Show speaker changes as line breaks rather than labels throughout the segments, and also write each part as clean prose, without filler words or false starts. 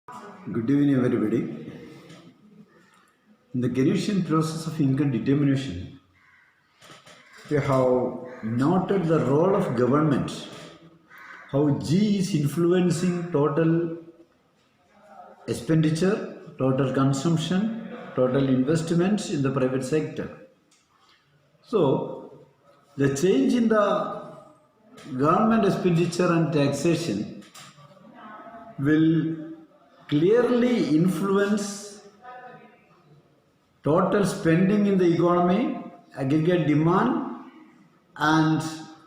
Good evening, everybody. In the Gaussian process of income determination, we have noted the role of government, how G is influencing total expenditure, total consumption, total investments in the private sector. So, the change in the government expenditure and taxation will clearly influence total spending in the economy, aggregate demand, and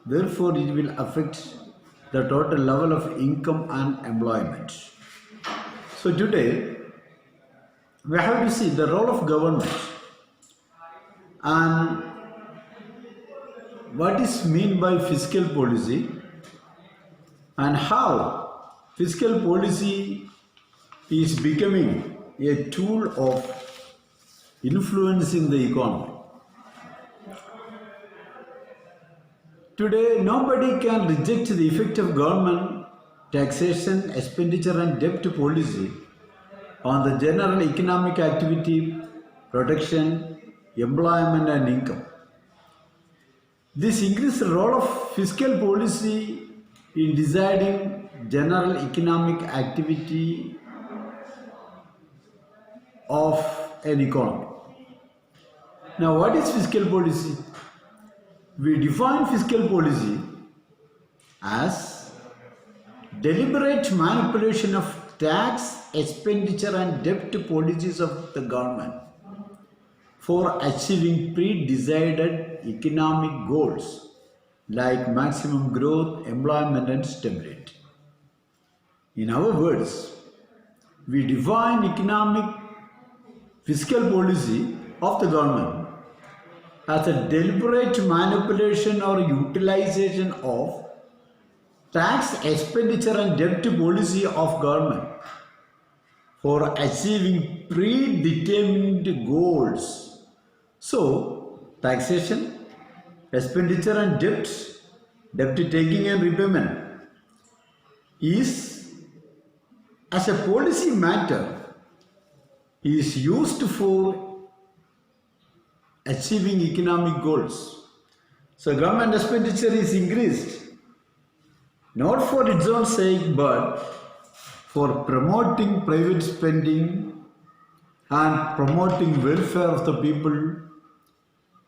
therefore it will affect the total level of income and employment. So today we have to see the role of government and what is meant by fiscal policy and how fiscal policy is becoming a tool of influencing the economy. Today, nobody can reject the effect of government taxation, expenditure and debt policy on the general economic activity, production, employment and income. This increased role of fiscal policy in deciding general economic activity of an economy. Now, what is fiscal policy? We define fiscal policy as deliberate manipulation of tax, expenditure and debt policies of the government for achieving pre-decided economic goals like maximum growth, employment and stability. In other words, we define economic fiscal policy of the government as a deliberate manipulation or utilization of tax, expenditure and debt policy of government for achieving predetermined goals. So, taxation, expenditure and debt taking and repayment is as a policy matter is used for achieving economic goals. So government expenditure is increased not for its own sake but for promoting private spending and promoting welfare of the people,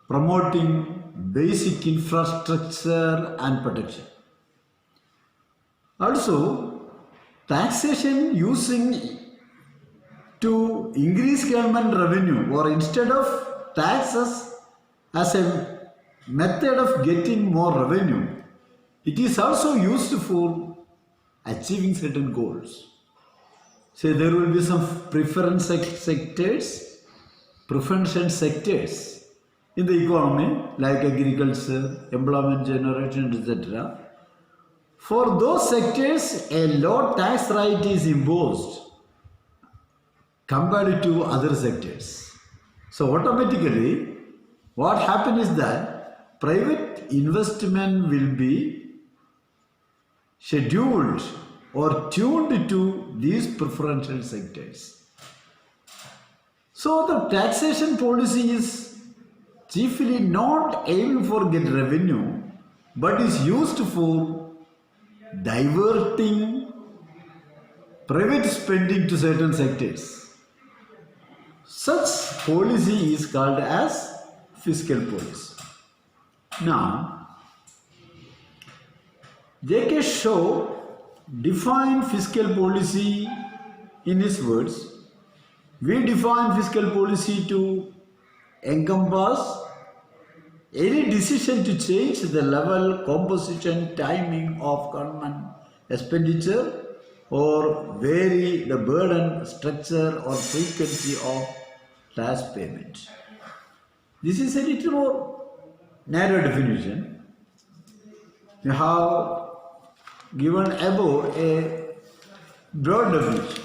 promoting basic infrastructure and protection. Also, taxation using to increase government revenue or instead of taxes as a method of getting more revenue, it is also used for achieving certain goals. So there will be some preferential sectors in the economy like agriculture, employment generation, etc. For those sectors, a low tax rate is imposed compared to other sectors. So automatically what happens is that private investment will be scheduled or tuned to these preferential sectors. So the taxation policy is chiefly not aiming for get revenue but is used for diverting private spending to certain sectors. Such policy is called as fiscal policy. Now, J.K. Shaw defined fiscal policy in his words. We define fiscal policy to encompass any decision to change the level, composition, timing of government expenditure or vary the burden, structure or frequency of tax payment. This is a little more narrow definition. We have given above a broad definition.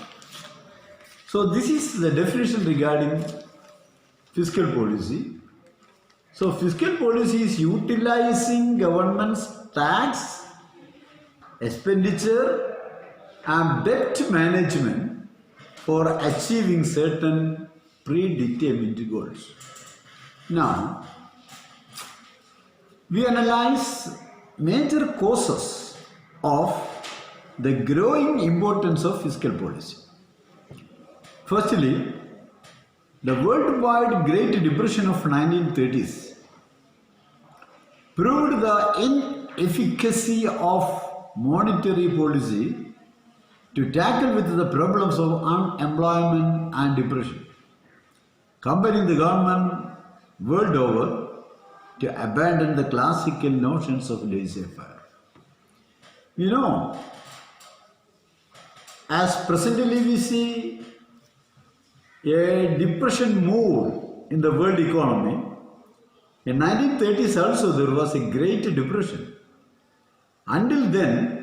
So this is the definition regarding fiscal policy. So fiscal policy is utilizing government's tax, expenditure and debt management for achieving certain predetermined goals. Now, we analyze major causes of the growing importance of fiscal policy. Firstly, the worldwide Great Depression of 1930s proved the inefficacy of monetary policy to tackle with the problems of unemployment and depression, compelling the government world over to abandon the classical notions of laissez-faire. You know, as presently we see a depression mood in the world economy, in 1930s also there was a great depression. Until then,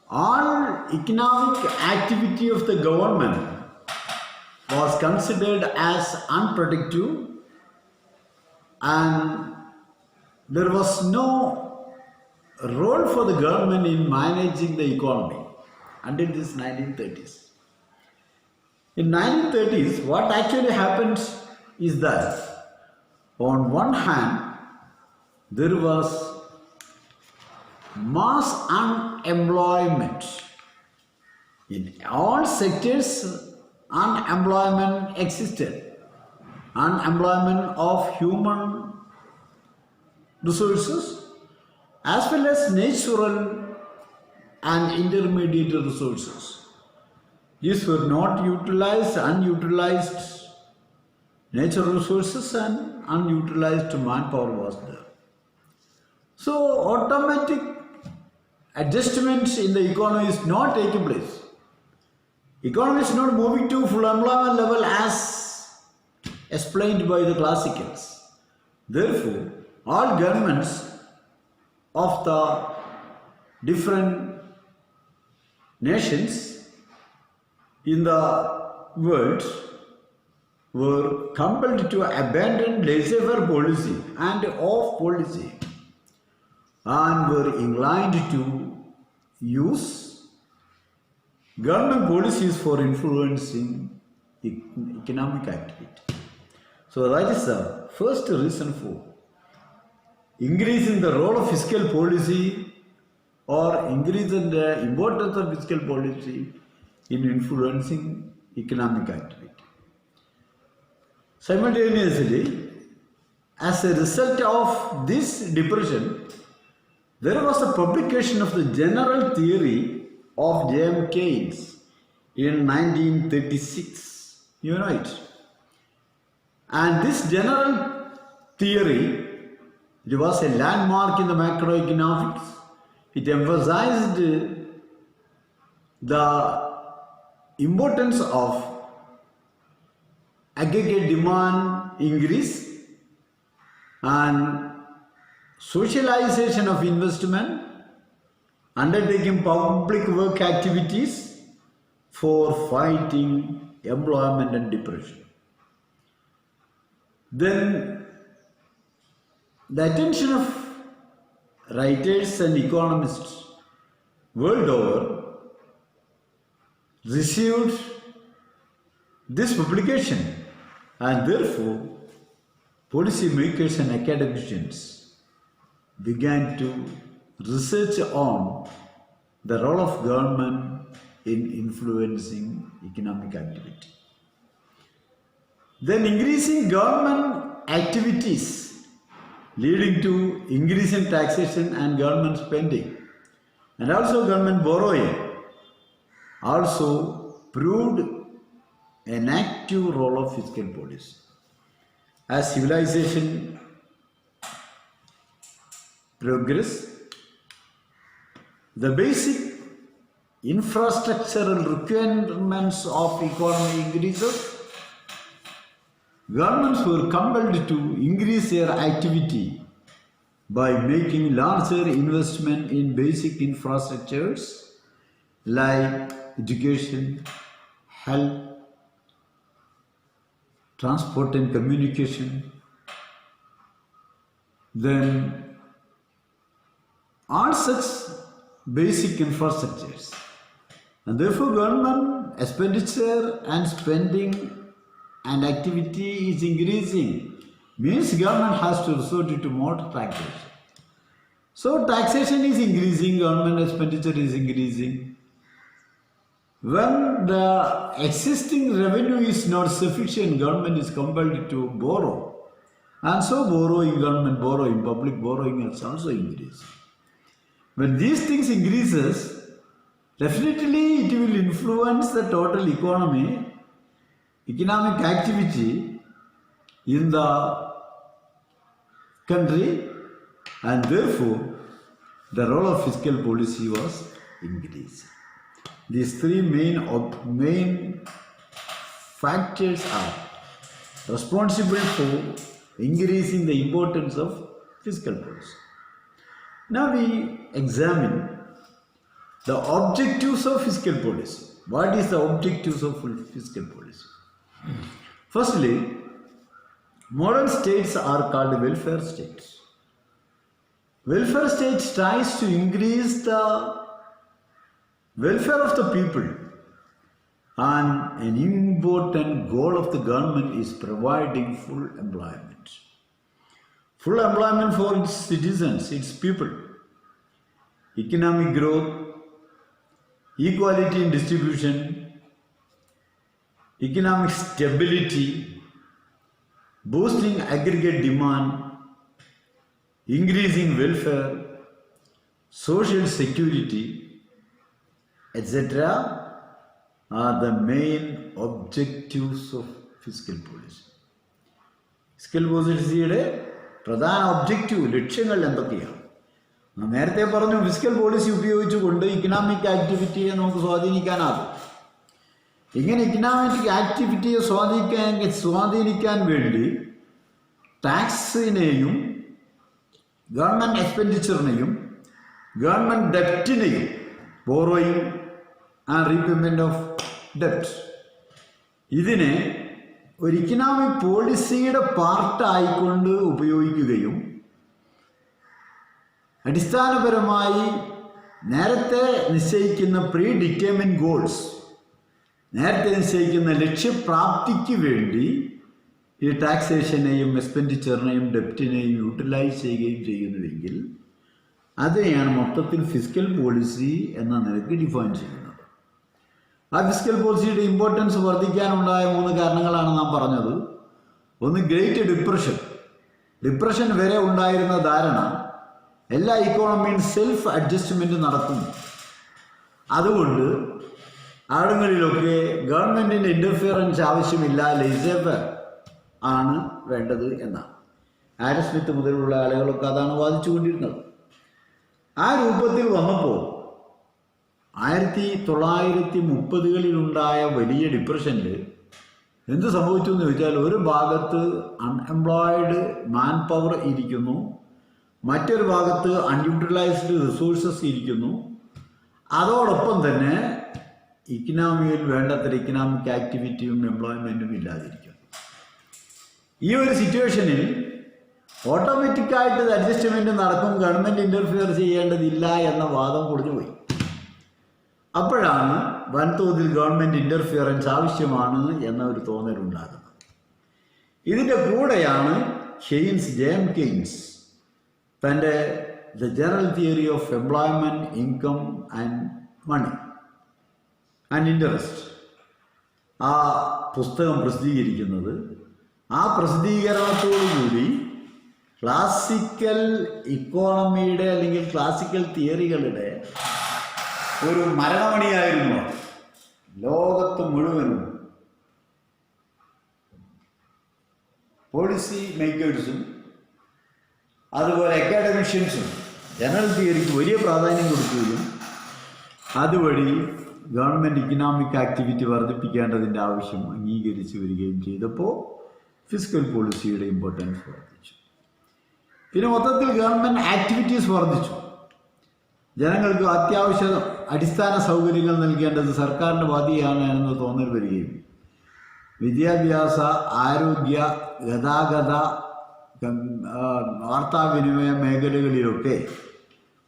all economic activity of the government was considered as unproductive, and there was no role for the government in managing the economy until this 1930s. In 1930s, what actually happens is that on one hand, there was mass unemployment. In all sectors, unemployment existed. Unemployment of human resources as well as natural and intermediate resources. These were not utilized, unutilized natural resources and unutilized manpower was there. So automatic adjustments in the economy is not taking place. Economy is not moving to full employment level as explained by the classicals. Therefore, all governments of the different nations in the world were compelled to abandon laissez-faire policy and off policy and were inclined to use government policies for influencing economic activity. So that is the first reason for increasing the role of fiscal policy or increasing the importance of fiscal policy in influencing economic activity. Simultaneously, as a result of this depression, there was a publication of the general theory of James Keynes in 1936. You know it. And this general theory, it was a landmark in the macroeconomics. It emphasized the importance of aggregate demand increase and socialization of investment, undertaking public work activities for fighting employment and depression. Then the attention of writers and economists world over received this publication, and therefore policy makers and academicians began to research on the role of government in influencing economic activity. Then increasing government activities leading to increase in taxation and government spending and also government borrowing also proved an active role of fiscal policy. As civilization progressed, the basic infrastructural requirements of economy increases. Governments were compelled to increase their activity by making larger investment in basic infrastructures like education, health, transport and communication. Then all such basic infrastructures, and therefore government expenditure and spending and activity is increasing, means government has to resort to more taxation. So taxation is increasing, government expenditure is increasing. When the existing revenue is not sufficient, government is compelled to borrow. And so government borrowing, public borrowing has also increased. When these things increases, definitely it will influence the total economy, economic activity in the country, and therefore the role of fiscal policy was increased. These three main factors are responsible for increasing the importance of fiscal policy. Now we examine the objectives of fiscal policy. What is the objectives of fiscal policy? Firstly, modern states are called welfare states. Welfare states tries to increase the welfare of the people, and an important goal of the government is providing full employment. Full employment for its citizens, its people. Economic growth, equality in distribution, economic stability, boosting aggregate demand, increasing welfare, social security, etc. are the main objectives of fiscal policy. Fiscal പോളിസിയുടെ പ്രധാന objective, ലക്ഷ്യങ്ങൾ എന്തൊക്കെയാണ്? നേരത്തെ പറഞ്ഞു, fiscal policy ഉപയോഗിച്ചുകൊണ്ട് economic ആക്ടിവിറ്റിയെ നമുക്ക് സ്വാധീനിക്കാനാകും. ഇങ്ങനെ ഇക്കണോമിക് ആക്ടിവിറ്റിയെ സ്വാധീനിക്കാൻ വേണ്ടി ടാക്സിനെയും ഗവൺമെൻറ് എക്സ്പെൻഡിച്ചറിനെയും ഗവൺമെൻറ് ഡെപ്റ്റിനെയും, ബോറോയിങ് ആൻഡ് റീപേയ്മെൻറ്റ് ഓഫ് ഡെപ്റ്റ്, ഇതിനെ ഒരു ഇക്കണോമിക് പോളിസിയുടെ പാർട്ടായിക്കൊണ്ട് ഉപയോഗിക്കുകയും അടിസ്ഥാനപരമായി നേരത്തെ നിശ്ചയിക്കുന്ന പ്രീ ഡിറ്റർമിൻഡ് ഗോൾസ്, നേരത്തെ നിശ്ചയിക്കുന്ന ലക്ഷ്യപ്രാപ്തിക്ക് വേണ്ടി ഈ ടാക്സേഷനെയും എക്സ്പെൻഡിച്ചറിനെയും ഡെപ്റ്റിനെയും യൂട്ടിലൈസ് ചെയ്യുകയും ചെയ്യുന്നുവെങ്കിൽ അതിനെയാണ് മൊത്തത്തിൽ ഫിസ്ക്കൽ പോളിസി എന്ന നിലയ്ക്ക് ഡിഫൈൻ ചെയ്യുന്നത്. ആ ഫിസ്ക്കൽ പോളിസിയുടെ ഇമ്പോർട്ടൻസ് വർദ്ധിക്കാനുണ്ടായ 3 കാരണങ്ങളാണ് നാം പറഞ്ഞത്. ഒന്ന്, ഗ്രേറ്റ് ഡിപ്രഷൻ വരെ ഉണ്ടായിരുന്ന ധാരണ എല്ലാ ഇക്കോണമിയും സെൽഫ് അഡ്ജസ്റ്റ്മെൻറ്റ് നടത്തും, അതുകൊണ്ട് ആളുകളിലൊക്കെ ഗവൺമെൻറ്റിൻ്റെ ഇൻ്റർഫിയറൻസ് ആവശ്യമില്ല, ലേസേഫർ ആണ് വേണ്ടത് എന്നാണ്. ആഡം സ്മിത്ത് മുതലുള്ള ആളുകളൊക്കെ അതാണ് വാദിച്ചുകൊണ്ടിരുന്നത്. ആ രൂപത്തിൽ വന്നപ്പോൾ 1930-കളിലുണ്ടായ വലിയ ഡിപ്രഷനിൽ എന്ത് സംഭവിച്ചു എന്ന് ചോദിച്ചാൽ, ഒരു ഭാഗത്ത് അൺഎംപ്ലോയിഡ് മാൻ പവർ ഇരിക്കുന്നു, മറ്റൊരു ഭാഗത്ത് അൺയൂട്ടിലൈസ്ഡ് റിസോഴ്സസ് ഇരിക്കുന്നു, അതോടൊപ്പം തന്നെ ഇക്കണോമിയിൽ വേണ്ടത്ര ഇക്കണോമിക് ആക്ടിവിറ്റിയും എംപ്ലോയ്മെൻറ്റും ഇല്ലാതിരിക്കുന്നു. ഈ ഒരു സിറ്റുവേഷനിൽ ഓട്ടോമാറ്റിക്കായിട്ട് അഡ്ജസ്റ്റ്മെൻറ്റ് നടക്കും, ഗവൺമെൻറ് ഇൻ്റർഫിയർ ചെയ്യേണ്ടതില്ല എന്ന വാദം പൊളിഞ്ഞുപോയി. അപ്പോഴാണ് വൻതോതിൽ ഗവൺമെൻറ് ഇൻ്റർഫിയറൻസ് ആവശ്യമാണ് എന്ന ഒരു തോന്നലുണ്ടാകുന്നത്. ഇതിൻ്റെ കൂടെയാണ് ജെയിംസ് കെയ്ൻസ് തൻ്റെ the general theory of employment, income and money and interest ആ പുസ്തകം പ്രസിദ്ധീകരിക്കുന്നത്. ആ പ്രസിദ്ധീകരണത്തോടുകൂടി ക്ലാസിക്കൽ ഇക്കോണമിയുടെ അല്ലെങ്കിൽ ക്ലാസിക്കൽ തിയറികളുടെ ഒരു മരണമണിയായിരുന്നു. ലോകത്ത് മുഴുവനും പോളിസി മേക്കേഴ്സും അതുപോലെ അക്കാഡമിഷ്യൻസും ജനറൽ തിയറിക്ക് വലിയ പ്രാധാന്യം കൊടുക്കുകയും അതുവഴി ഗവൺമെൻറ് ഇക്കണോമിക് ആക്ടിവിറ്റി വർദ്ധിപ്പിക്കേണ്ടതിൻ്റെ ആവശ്യം അംഗീകരിച്ചു വരികയും ചെയ്തപ്പോൾ ഫിസ്ക്കൽ പോളിസിയുടെ ഇമ്പോർട്ടൻസ് വർദ്ധിച്ചു. പിന്നെ മൊത്തത്തിൽ ഗവൺമെൻറ് ആക്ടിവിറ്റീസ് വർദ്ധിച്ചു. ജനങ്ങൾക്ക് അത്യാവശ്യ അടിസ്ഥാന സൗകര്യങ്ങൾ നൽകേണ്ടത് സർക്കാരിൻ്റെ ബാധ്യതയാണ് എന്ന് തോന്നൽ വരികയും വിദ്യാഭ്യാസ, ആരോഗ്യ, ഗതാഗത, വാർത്താവിനിമയ മേഖലകളിലൊക്കെ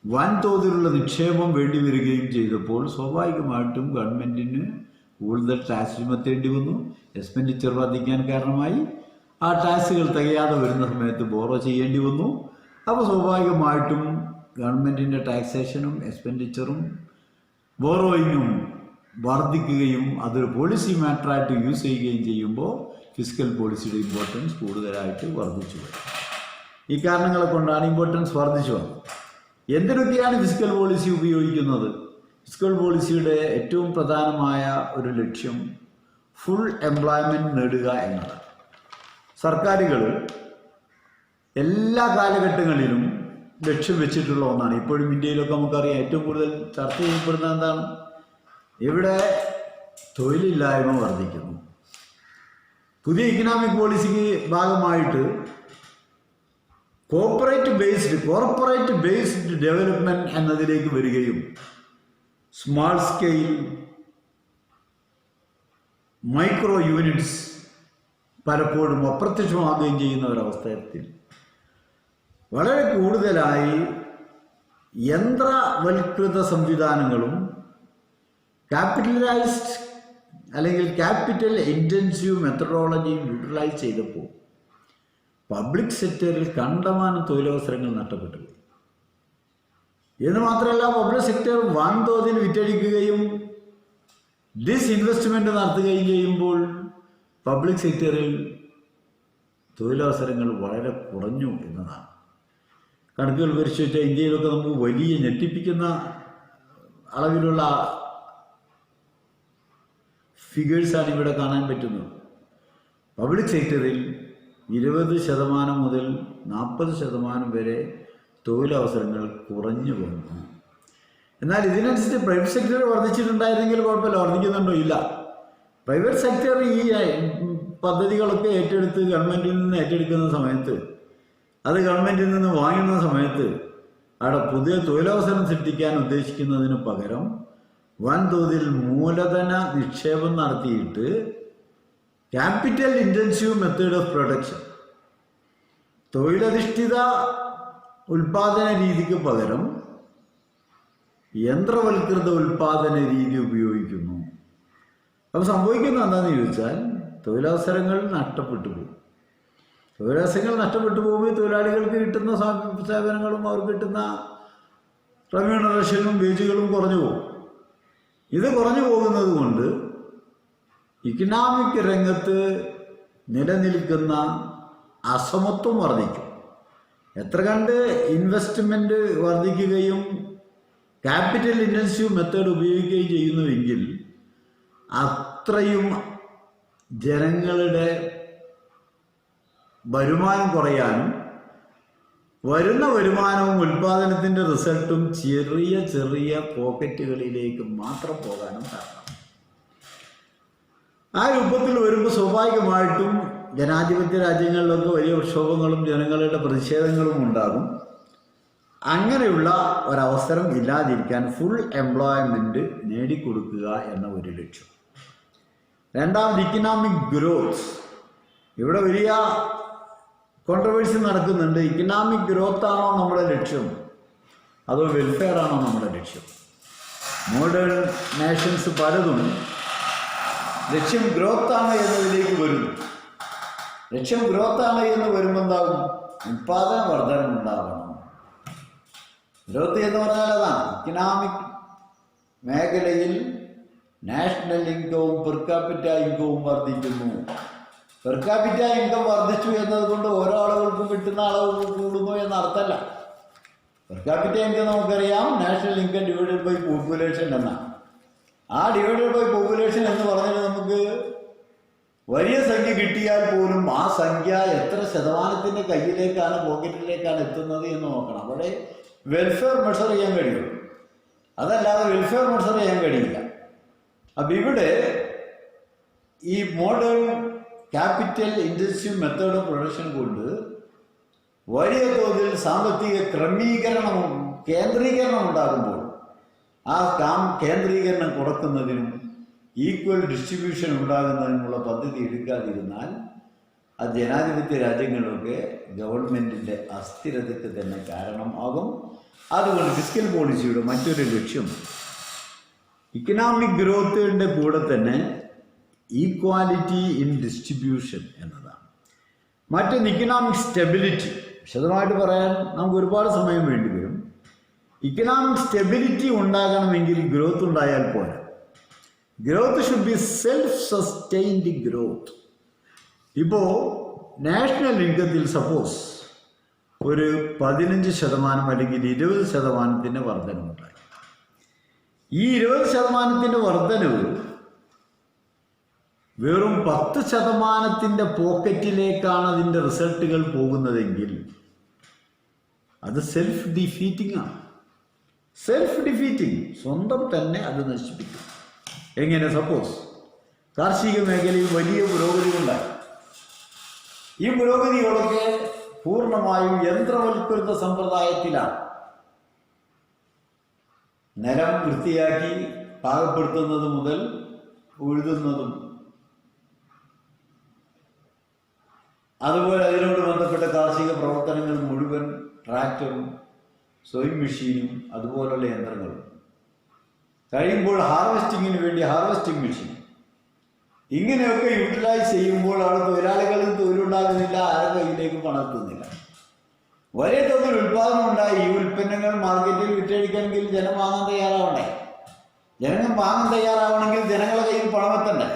വൻതോതിലുള്ള നിക്ഷേപം വേണ്ടി വരികയും ചെയ്തപ്പോൾ സ്വാഭാവികമായിട്ടും ഗവൺമെൻറ്റിന് കൂടുതൽ ടാക്സ് ചുമത്തേണ്ടി വന്നു, എക്സ്പെൻഡിച്ചർ വർദ്ധിക്കാൻ കാരണമായി. ആ ടാക്സുകൾ തികയാതെ വരുന്ന സമയത്ത് ബോറോ ചെയ്യേണ്ടി വന്നു. അപ്പോൾ സ്വാഭാവികമായിട്ടും ഗവൺമെൻറ്റിൻ്റെ ടാക്സേഷനും എക്സ്പെൻഡിച്ചറും ബോറോയിങ്ങും വർദ്ധിക്കുകയും അതൊരു പോളിസി മാറ്ററായിട്ട് യൂസ് ചെയ്യുകയും ചെയ്യുമ്പോൾ ഫിസിക്കൽ പോളിസിയുടെ ഇമ്പോർട്ടൻസ് കൂടുതലായിട്ട് വർദ്ധിച്ചു വരും. ഈ കാരണങ്ങളെ കൊണ്ടാണ് ഇമ്പോർട്ടൻസ് വർദ്ധിച്ചു വന്നത്. എന്തിനൊക്കെയാണ് ഫിസിക്കൽ പോളിസി ഉപയോഗിക്കുന്നത്? ഫിസിക്കൽ പോളിസിയുടെ ഏറ്റവും പ്രധാനമായ ഒരു ലക്ഷ്യം ഫുൾ എംപ്ലോയ്മെൻറ്റ് നേടുക എന്നതാണ്. സർക്കാരുകൾ എല്ലാ കാലഘട്ടങ്ങളിലും ലക്ഷ്യം വെച്ചിട്ടുള്ള ഒന്നാണ്. ഇപ്പോഴും ഇന്ത്യയിലൊക്കെ നമുക്കറിയാം ഏറ്റവും കൂടുതൽ ചർച്ച ചെയ്യപ്പെടുന്ന എന്താണ്? ഇവിടെ തൊഴിലില്ലായ്മ വർദ്ധിക്കുന്നു. പുതിയ ഇക്കണോമിക് പോളിസിക്ക് ഭാഗമായിട്ട് കോർപ്പറേറ്റ് ബേസ്ഡ് ഡെവലപ്മെൻറ്റ് എന്നതിലേക്ക് വരികയും സ്മാൾ സ്കെയിൽ മൈക്രോ യൂണിറ്റ്സ് പലപ്പോഴും അപ്രത്യക്ഷമാകുകയും ചെയ്യുന്ന ഒരവസ്ഥയിൽ വളരെ കൂടുതലായി യന്ത്രവൽകൃത സംവിധാനങ്ങളും ക്യാപിറ്റലൈസ്ഡ് അല്ലെങ്കിൽ ക്യാപിറ്റൽ ഇൻറ്റൻസീവ് മെത്തഡോളജിയും യൂട്ടിലൈസ് ചെയ്തപ്പോൾ പബ്ലിക് സെക്ടറിൽ കണ്ടമാനം തൊഴിലവസരങ്ങൾ നഷ്ടപ്പെട്ടു. എന്ന് മാത്രമല്ല, പബ്ലിക് സെക്ടർ വൻതോതിൽ വിറ്റഴിക്കുകയും ഡിസ്ഇൻവെസ്റ്റ്മെൻറ്റ് നടത്തുകയും ചെയ്യുമ്പോൾ പബ്ലിക് സെക്ടറിൽ തൊഴിലവസരങ്ങൾ വളരെ കുറഞ്ഞു എന്നതാണ്. കണക്കുകൾ പരിശോധിച്ചാൽ ഇന്ത്യയിലൊക്കെ നമുക്ക് വലിയ ഞെട്ടിപ്പിക്കുന്ന അളവിലുള്ള ഫിഗേഴ്സാണ് ഇവിടെ കാണാൻ പറ്റുന്നത്. പബ്ലിക് സെക്ടറിൽ 20% മുതൽ 40% വരെ തൊഴിലവസരങ്ങൾ കുറഞ്ഞു വന്നു. എന്നാൽ ഇതിനനുസരിച്ച് പ്രൈവറ്റ് സെക്ടർ വർദ്ധിച്ചിട്ടുണ്ടായിരുന്നെങ്കിൽ കുഴപ്പമില്ല. വർദ്ധിക്കുന്നുണ്ടോ? ഇല്ല. പ്രൈവറ്റ് സെക്ടർ ഈ പദ്ധതികളൊക്കെ ഏറ്റെടുത്ത് ഗവൺമെൻറ്റിൽ നിന്ന് ഏറ്റെടുക്കുന്ന സമയത്ത്, അത് ഗവൺമെൻറ്റിൽ നിന്ന് വാങ്ങുന്ന സമയത്ത് അവിടെ പുതിയ തൊഴിലവസരം സൃഷ്ടിക്കാൻ ഉദ്ദേശിക്കുന്നതിന് പകരം വൻതോതിൽ മൂലധന നിക്ഷേപം നടത്തിയിട്ട് capital intensive method of production, തൊഴിലധിഷ്ഠിത ഉൽപാദന രീതിക്ക് പകരം യന്ത്രവൽകൃത ഉൽപാദന രീതി ഉപയോഗിക്കുന്നു. അപ്പോൾ സംഭവിക്കുന്നത് എന്താണെന്ന് ചോദിച്ചാൽ തൊഴിലവസരങ്ങൾ നഷ്ടപ്പെട്ടു പോകും. തൊഴിലവസരങ്ങൾ നഷ്ടപ്പെട്ടു പോകുമ്പോൾ തൊഴിലാളികൾക്ക് കിട്ടുന്ന സേവനങ്ങളും അവർക്ക് കിട്ടുന്ന റെമ്യൂണറേഷനും വേജുകളും കുറഞ്ഞു പോകും. ഇത് കുറഞ്ഞു പോകുന്നത് കൊണ്ട് ഇക്കണോമിക് രംഗത്ത് നിലനിൽക്കുന്ന അസമത്വം വർദ്ധിക്കും. എത്ര കണ്ട് ഇൻവെസ്റ്റ്മെൻറ്റ് വർദ്ധിക്കുകയും ക്യാപിറ്റൽ ഇൻറ്റൻസീവ് മെത്തേഡ് ഉപയോഗിക്കുകയും ചെയ്യുന്നുവെങ്കിൽ അത്രയും ജനങ്ങളുടെ വരുമാനം കുറയാനും വരുന്ന വരുമാനവും ഉൽപ്പാദനത്തിൻ്റെ റിസൾട്ടും ചെറിയ ചെറിയ പോക്കറ്റുകളിലേക്ക് മാത്രം പോകാനും കാരണം. ആ രൂപത്തിൽ വരുമ്പോൾ സ്വാഭാവികമായിട്ടും ജനാധിപത്യ രാജ്യങ്ങളിലൊക്കെ വലിയ പ്രക്ഷോഭങ്ങളും ജനങ്ങളുടെ പ്രതിഷേധങ്ങളും ഉണ്ടാകും. അങ്ങനെയുള്ള ഒരവസരം ഇല്ലാതിരിക്കാൻ ഫുൾ എംപ്ലോയ്മെൻറ്റ് നേടിക്കൊടുക്കുക എന്ന ഒരു ലക്ഷ്യം. രണ്ടാമത് ഇക്കണോമിക് ഗ്രോത്ത്. ഇവിടെ വലിയ കോൺട്രവേഴ്സി നടക്കുന്നുണ്ട്. ഇക്കണോമിക് ഗ്രോത്ത് ആണോ നമ്മുടെ ലക്ഷ്യം, അതോ വെൽഫെയർ ആണോ നമ്മുടെ ലക്ഷ്യം? മോഡേൺ നേഷൻസ് പലതും ലക്ഷ്യം ഗ്രോത്താണ് എന്നതിലേക്ക് വരുന്നു. ലക്ഷ്യം ഗ്രോത്താണ് എന്ന് വരുമ്പോൾ എന്താകും? ഉൽപാദന വർധനം ഉണ്ടാകണം. ഗ്രോത്ത് എന്ന് പറഞ്ഞാൽ അതാണ്. ഇക്കണോമിക് മേഖലയിൽ നാഷണൽ ഇൻകവും പെർ ക്യാപിറ്റ ഇൻകവും വർദ്ധിക്കുന്നു. പെർ ക്യാപിറ്റ ഇൻകം വർദ്ധിച്ചു എന്നതുകൊണ്ട് ഓരോ ആളുകൾക്കും കിട്ടുന്ന അളവ് കൂടുന്നു എന്നർത്ഥമല്ല. പെർ ക്യാപിറ്റ ഇൻകം നമുക്കറിയാം national income divided by population എന്നാണ്. ആ ഡിവൈഡഡ് ബൈ പോപ്പുലേഷൻ എന്ന് പറഞ്ഞാൽ നമുക്ക് വലിയ സംഖ്യ കിട്ടിയാൽ പോലും ആ സംഖ്യ എത്ര ശതമാനത്തിൻ്റെ കയ്യിലേക്കാണ് പോക്കറ്റിലേക്കാണ് എത്തുന്നത് എന്ന് നോക്കണം. അവിടെ വെൽഫെയർ മെഷർ ചെയ്യാൻ കഴിയും. അതല്ലാതെ വെൽഫെയർ മെഷർ ചെയ്യാൻ കഴിയില്ല. അപ്പം ഇവിടെ ഈ modern capital intensive method of production കൊണ്ട് വലിയ തോതിൽ സാമ്പത്തിക കേന്ദ്രീകരണം ഉണ്ടാകുമ്പോൾ ആ കേന്ദ്രീകരണം കുറക്കുന്നതിനും ഈക്വൽ ഡിസ്ട്രിബ്യൂഷൻ ഉണ്ടാകുന്നതിനുള്ള പദ്ധതി എടുക്കാതിരുന്നാൽ അത് ജനാധിപത്യ രാജ്യങ്ങളിലൊക്കെ ഗവൺമെൻറ്റിൻ്റെ അസ്ഥിരതയ്ക്ക് തന്നെ കാരണമാകും. അതുകൊണ്ട് ഫിസ്ക്കൽ പോളിസിയുടെ മറ്റൊരു ലക്ഷ്യം ഇക്കണോമിക് ഗ്രോത്തിൻ്റെ കൂടെ തന്നെ ഈക്വാലിറ്റി ഇൻ ഡിസ്ട്രിബ്യൂഷൻ എന്നതാണ്. മറ്റൊന്ന് ഇക്കണോമിക് സ്റ്റെബിലിറ്റി. വിശദമായിട്ട് പറയാൻ നമുക്ക് ഒരുപാട് സമയം വേണ്ടി വരും. ഇക്കണോമിക് സ്റ്റെബിലിറ്റി ഉണ്ടാകണമെങ്കിൽ ഗ്രോത്ത് ഉണ്ടായാൽ പോരാ. Growth should be self sustained growth. ഇപ്പോൾ നാഷണൽ ഇൻകത്തിൽ സപ്പോസ് ഒരു 15% അല്ലെങ്കിൽ 20% വർധനമുണ്ടായി. ഈ 20% വർധനവ് വെറും 10% പോക്കറ്റിലേക്കാണ് അതിൻ്റെ റിസൾട്ടുകൾ പോകുന്നതെങ്കിൽ അത് സെൽഫ് ഡിഫീറ്റിംഗ് ആണ്. സെൽഫ് ഡിഫീറ്റിംഗ്, സ്വന്തം തന്നെ അത് നശിപ്പിക്കും. എങ്ങനെ? സപ്പോസ് കാർഷിക മേഖലയിൽ വലിയ പുരോഗതികളുണ്ടായി. ഈ പുരോഗതികളൊക്കെ പൂർണ്ണമായും യന്ത്രവൽകൃത സമ്പ്രദായത്തിലാണ്. നിലം വൃത്തിയാക്കി പാകപ്പെടുത്തുന്നത് മുതൽ ഉഴുതുന്നതും അതുപോലെ അതിനോട് ബന്ധപ്പെട്ട കാർഷിക പ്രവർത്തനങ്ങൾ മുഴുവൻ ട്രാക്ടറും സോയിങ് മെഷീനും അതുപോലുള്ള യന്ത്രങ്ങളും, കഴിയുമ്പോൾ ഹാർവെസ്റ്റിങ്ങിന് വേണ്ടി ഹാർവെസ്റ്റിംഗ് മെഷീൻ, ഇങ്ങനെയൊക്കെ യൂട്ടിലൈസ് ചെയ്യുമ്പോൾ അവിടെ തൊഴിലാളികളിൽ തൊഴിലുണ്ടാകുന്നില്ല, ആരുടെ കയ്യിലേക്ക് പണമെത്തുന്നില്ല. വലിയ തോതിൽ ഉൽപ്പാദനം ഉണ്ടായി. ഈ ഉൽപ്പന്നങ്ങൾ മാർക്കറ്റിൽ വിറ്റഴിക്കണമെങ്കിൽ ജനം വാങ്ങാൻ തയ്യാറാവണ്ടേ? ജനങ്ങൾ വാങ്ങാൻ തയ്യാറാവണമെങ്കിൽ ജനങ്ങളുടെ കയ്യിൽ പണമെത്തണ്ടേ?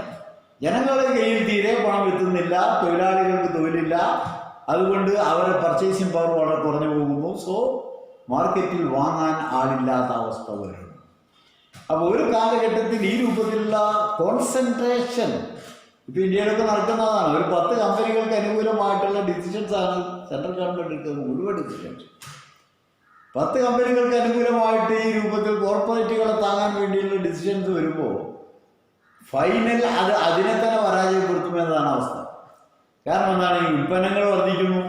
ജനങ്ങളുടെ കയ്യിൽ തീരെ പണം എത്തുന്നില്ല, തൊഴിലാളികൾക്ക് തൊഴിലില്ല. അതുകൊണ്ട് അവരുടെ പർച്ചേസിംഗ് പവർ വളരെ കുറഞ്ഞു പോകുന്നു. സോ മാർക്കറ്റിൽ വാങ്ങാൻ ആളില്ലാത്ത അവസ്ഥ വരുന്നു. അപ്പോൾ ഒരു കാലഘട്ടത്തിൽ ഈ രൂപത്തിലുള്ള കോൺസെൻട്രേഷൻ ഇപ്പം ഇന്ത്യയിലൊക്കെ നടക്കുന്നതാണ്. ഒരു 10 കമ്പനികൾക്ക് അനുകൂലമായിട്ടുള്ള ഡിസിഷൻസ് ആണ് സെൻട്രൽ ഗവൺമെൻറ് എടുക്കുന്നത്. മുഴുവൻ ഡിസിഷൻസ് 10 കമ്പനികൾക്ക് അനുകൂലമായിട്ട് ഈ രൂപത്തിൽ കോർപ്പറേറ്റുകളെ താങ്ങാൻ വേണ്ടിയുള്ള ഡിസിഷൻസ് വരുമ്പോൾ ഫൈനൽ അത് അതിനെ തന്നെ പരാജയപ്പെടുത്തുമെന്നതാണ് അവസ്ഥ. കാരണം എന്താണ്? ഈ ഉൽപ്പന്നങ്ങൾ വർദ്ധിക്കുന്നു.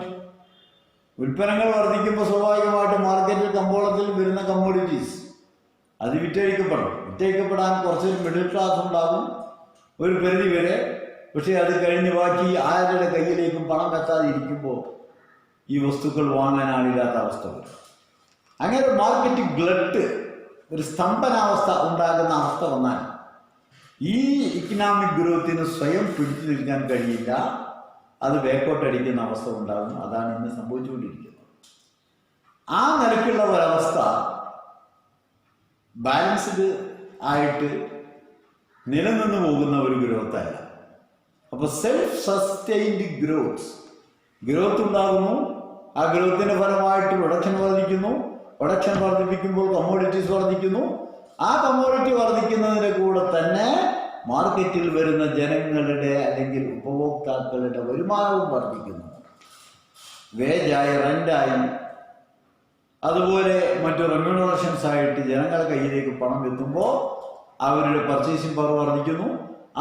ഉൽപ്പന്നങ്ങൾ വർദ്ധിക്കുമ്പോൾ സ്വാഭാവികമായിട്ട് മാർക്കറ്റിൽ കമ്പോളത്തിൽ വരുന്ന കമ്മോഡിറ്റീസ് അത് വിറ്റഴിക്കപ്പെടണം. വിറ്റഴിക്കപ്പെടാൻ കുറച്ചൊരു മിഡിൽ ക്ലാസ് ഉണ്ടാകും ഒരു പരിധി വരെ. പക്ഷേ അത് കഴിഞ്ഞ് ബാക്കി ആരുടെ കയ്യിലേക്കും പണം എത്താതെ ഇരിക്കുമ്പോൾ ഈ വസ്തുക്കൾ വാങ്ങാനാണില്ലാത്ത അവസ്ഥ വരും. അങ്ങനെ മാർക്കറ്റ് ഗ്ലട്ട്, ഒരു സ്തംഭനാവസ്ഥ ഉണ്ടാകുന്ന അവസ്ഥ വന്നാൽ ഈ ഇക്കണോമിക് ഗ്രോത്തിന് സ്വയം പിടിച്ചു നിൽക്കാൻ കഴിയില്ല. അത് ബേക്കോട്ടടിക്കുന്ന അവസ്ഥ ഉണ്ടാകും. അതാണ് ഇന്ന് സംഭവിച്ചുകൊണ്ടിരിക്കുന്നത്. ആ നിലയ്ക്കുള്ള ഒരവസ്ഥ ബാലൻസ്ഡ് ആയിട്ട് നിലനിന്ന് പോകുന്ന ഒരു ഗ്രോത്ത് അല്ല. അപ്പോൾ സെൽഫ് സസ്റ്റെയിൻഡ് ഗ്രോത്ത് ഉണ്ടാകുന്നു. ആ ഗ്രോത്തിന്റെ ഫലമായിട്ട് പ്രൊഡക്ഷൻ വർദ്ധിക്കുന്നു. പ്രൊഡക്ഷൻ വർദ്ധിപ്പിക്കുമ്പോൾ കമ്മോഡിറ്റീസ് വർദ്ധിക്കുന്നു. ആ കമ്മോഡിറ്റി വർദ്ധിക്കുന്നതിൻ്റെ കൂടെ തന്നെ മാർക്കറ്റിൽ വരുന്ന ജനങ്ങളുടെ അല്ലെങ്കിൽ ഉപഭോക്താക്കളുടെ വരുമാനവും വർദ്ധിക്കുന്നു. വേജായി, റെന്റായി, അതുപോലെ മറ്റു റെമ്യൂണറേഷൻസ് ആയിട്ട് ജനങ്ങളുടെ കയ്യിലേക്ക് പണം എത്തുമ്പോൾ അവരുടെ പർച്ചേസിംഗ് പവർ വർദ്ധിക്കുന്നു.